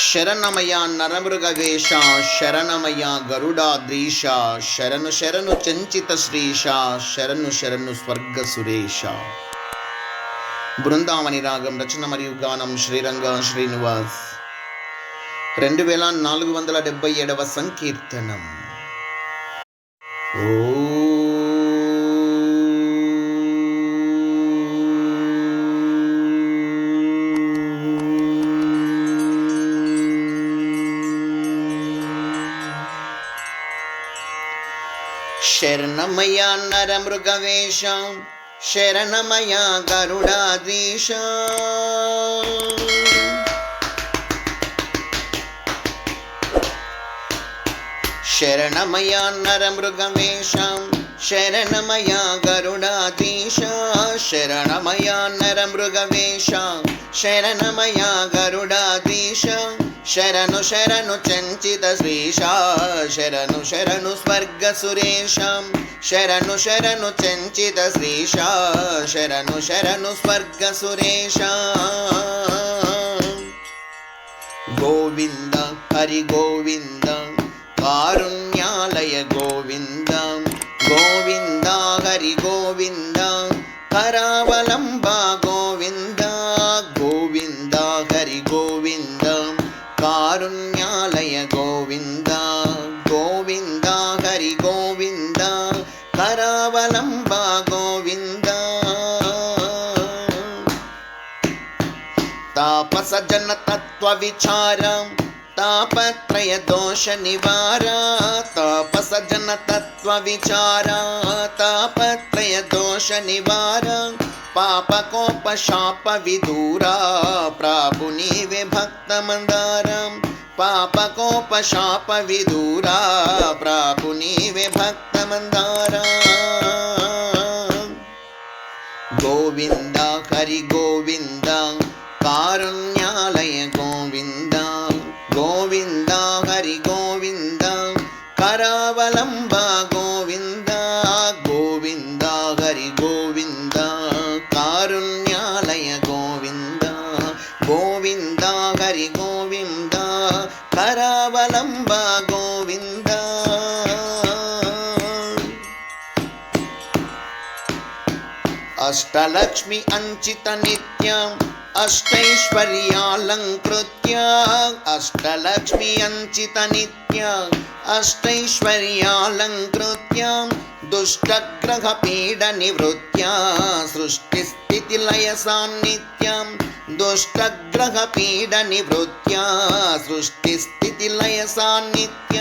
శరణమయ నరమృగవేష శరణమయ గరుడాద్రీష శరణు శరణు చంచిత శ్రీష శరణు శరణు స్వర్గ సురేష. బృందావని రాగం రచన మరియు గానం శ్రీరంగ శ్రీనివాస్. 2477వ సంకీర్తనం. ఓ శరణమయ నరమృగవేష శరణమయ గరుడాద్రీష శరణమయ నరమృగవేష శరణమయ గరుడాద్రీష శరణమయ నరమృగవేష శరణమయ గరుడాద్రీష శరణు శరణు చంచిత శ్రీష శరణు శరణు స్వర్గ సురేష శరణు శరణు చంచిత శ్రీష శరణు శరణు స్వర్గ సురేష. గోవింద హరి గోవింద కారుణ్యాలయ గోవింద గోవింద హరి గోవింద కరావలంబ గోవింద గోవింద హరి గోవింద కారుణ్యాలయ గోవింద గోవింద హరి గోవింద కరావలంబ గోవింద. తాపస జన తత్వ విచార తాపత్రయ దోష నివార తాపస జన తత్వ విచార తాపత్రయ దోష నివార పాప కోప శాప విదూరా ప్రాపు నీవే భక్త మందారం పాప కోప శాప విదూరా ప్రాపు నీవే భక్త మందారం. గోవింద హరి గోవింద కారుణ్యాలయ గోవింద గోవింద హరి గోవింద కరావలంబ గోవింద గోవింద హరి గోవింద కారుణ్యాలయ గోవింద గోవింద హరి గోవింద కరావలంబ గోవింద. అష్టలక్ష్మి అంచిత నిత్యం అష్టైశ్వర్యాలంకృత్య అష్టలక్ష్మి అంచిత నిత్య అష్టైశ్వర్యాలంకృత్య దుష్టగ్రహ పీడ నివృత్య సృష్టి స్థితి లయ సాన్నిత్యం దుష్టగ్రహ పీడ నివృత్య సృష్టి స్థితి లయ సాన్నిత్య.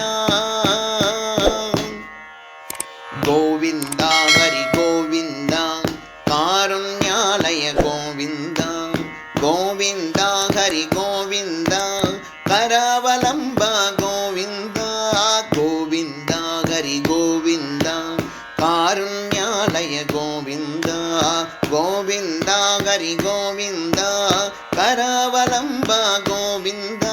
గోవింద హరి గోవింద కారుణ్యాలయ గోవింద గోవింద హరి గోవింద కరావలంబ గోవింద గోవింద హరి గోవింద కారుణ్యాలయ గోవింద గోవింద హరి గోవింద కరావలంబ గోవింద.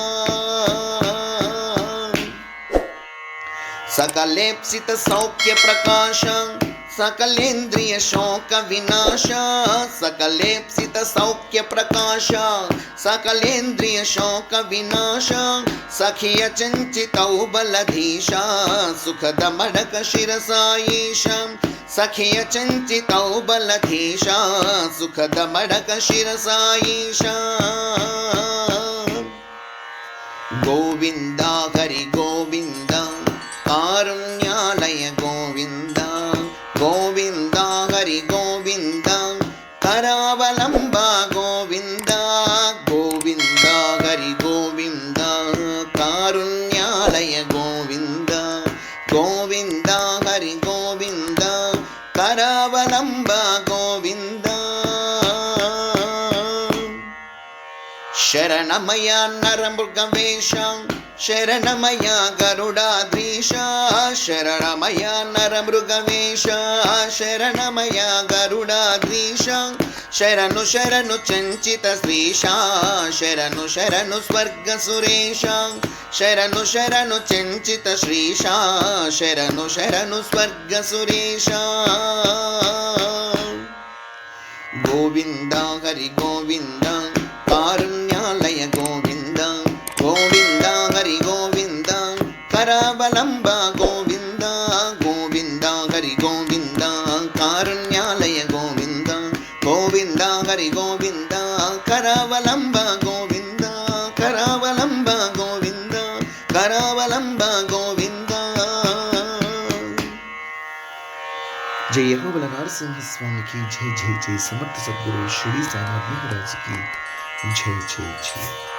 సకలేప్సిత సౌఖ్య ప్రకాశ సకలేంద్రియ శోక వినాశ సకలేప్సిత సౌఖ్య ప్రకాశ సకలేంద్రియ శోక వినాశ సఖియ చంచితౌ బలధీశ సుఖద మడక శిరసాయీశ సఖియ చంచితౌ బలధీశ సుఖద మడక శిరసాయీశ. గోవింద హరి గోవింద కారుణ్యాలయ గోవింద గోవింద హరి గోవింద కరావలంబ గోవింద గోవింద హరి గోవింద కారుణ్యాలయ గోవింద గోవింద హరి గోవింద కరావలంబ గోవింద. శరణమయ నరమృగవేష శరణమయ గరుడాద్రీష శరణమయ నరమృగవేష శరణమయ గరుడాద్రీష శరణు శరణు చంచిత శ్రీష శరణు శరణు స్వర్గ సురేష శరణు శరణు చంచిత శ్రీష శరణు శరణు స్వర్గ సురేష. గోవింద హరి గోవింద కారుణ్యాలయ గోవింద గోవింద హరి గోవింద కరావలంబ గోవింద కరావలంబ గోవింద కరావలంబ గోవింద. జై యెహోవా నరసింహ స్వామికి జై జై జై. సమర్థ సద్గురు షిరిడి సాయినాథ్ మహారాజ్ కి జై జై జై.